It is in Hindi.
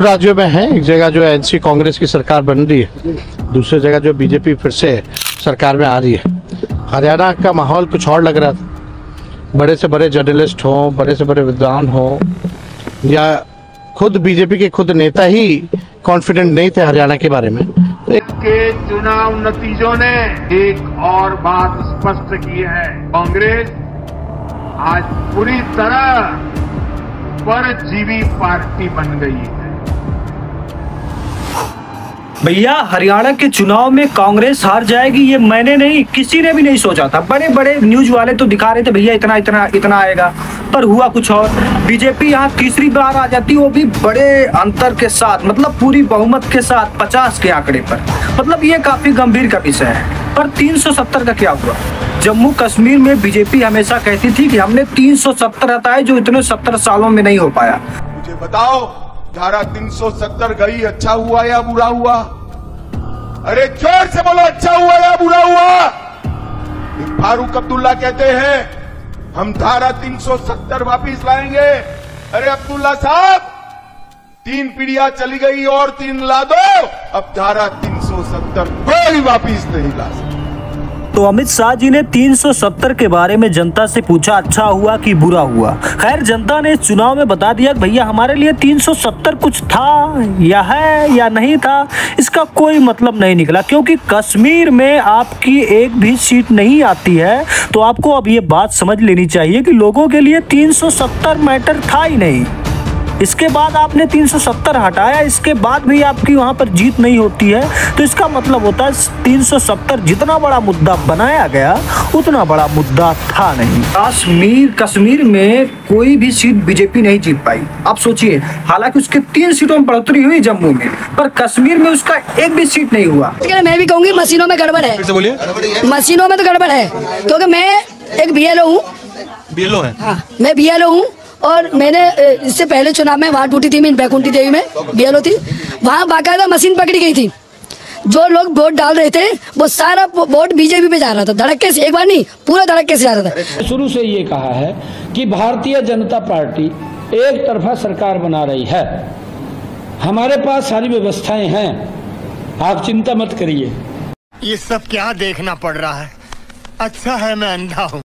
राज्यों में है, एक जगह जो एनसी कांग्रेस की सरकार बन रही है, दूसरी जगह जो बीजेपी फिर से सरकार में आ रही है। हरियाणा का माहौल कुछ और लग रहा था। बड़े से बड़े जर्नलिस्ट हों, बड़े से बड़े विद्वान हों, या खुद बीजेपी के खुद नेता ही कॉन्फिडेंट नहीं थे हरियाणा के बारे में। के चुनाव नतीजों ने एक और बात स्पष्ट की है, कांग्रेस आज पूरी तरह परजीवी पार्टी बन गई है। भैया हरियाणा के चुनाव में कांग्रेस हार जाएगी ये मैंने नहीं, किसी ने भी नहीं सोचा था। बड़े बड़े न्यूज वाले तो दिखा रहे थे भैया इतना इतना इतना आएगा, पर हुआ कुछ और। बीजेपी यहाँ तीसरी बार आ जाती, वो भी बड़े अंतर के साथ, मतलब पूरी बहुमत के साथ 50 के आंकड़े पर। मतलब ये काफी गंभीर का विषय है। पर 370 का क्या हुआ? जम्मू कश्मीर में बीजेपी हमेशा कहती थी कि हमने 370 हटाए, जो इतने 70 सालों में नहीं हो पाया। मुझे बताओ, धारा 370 गई, अच्छा हुआ या बुरा हुआ? अरे जोर से बोलो, अच्छा हुआ या बुरा हुआ? फारूक अब्दुल्ला कहते हैं हम धारा 370 वापिस लाएंगे। अरे अब्दुल्ला साहब, 3 पीढ़ियां चली गई और 3 ला दो, अब धारा 370 कोई वापिस नहीं ला सकता। तो अमित शाह जी ने 370 के बारे में जनता से पूछा, अच्छा हुआ कि बुरा हुआ? खैर, जनता ने इस चुनाव में बता दिया कि भैया हमारे लिए 370 कुछ था या है या नहीं था, इसका कोई मतलब नहीं निकला। क्योंकि कश्मीर में आपकी एक भी सीट नहीं आती है, तो आपको अब ये बात समझ लेनी चाहिए कि लोगों के लिए 370 मैटर था ही नहीं। इसके बाद आपने 370 हटाया, इसके बाद भी आपकी वहां पर जीत नहीं होती है, तो इसका मतलब होता है 370 जितना बड़ा मुद्दा बनाया गया उतना बड़ा मुद्दा था नहीं। कश्मीर में कोई भी सीट बीजेपी नहीं जीत पाई। आप सोचिए, हालांकि उसके 3 सीटों में बढ़ोतरी हुई जम्मू में, पर कश्मीर में उसका एक भी सीट नहीं हुआ। मैं भी कहूँगी मशीनों में गड़बड़ है। मशीनों में तो गड़बड़ है, क्योंकि मैं एक BLO हूँ। BLO है? हाँ, मैं BLO हूँ। और मैंने इससे पहले चुनाव में वहाँ टूटी थी, मैं बैकुंठी देवी में BLO थी, वहाँ बाकायदा मशीन पकड़ी गई थी। जो लोग वोट डाल रहे थे वो सारा वोट बीजेपी पे जा रहा था, धड़के से, एक बार नहीं, पूरा धड़के से जा रहा था। शुरू से ये कहा है कि भारतीय जनता पार्टी एक तरफा सरकार बना रही है। हमारे पास सारी व्यवस्थाएं हैं, आप चिंता मत करिए। ये सब क्या देखना पड़ रहा है? अच्छा है मैं अंधा हूँ।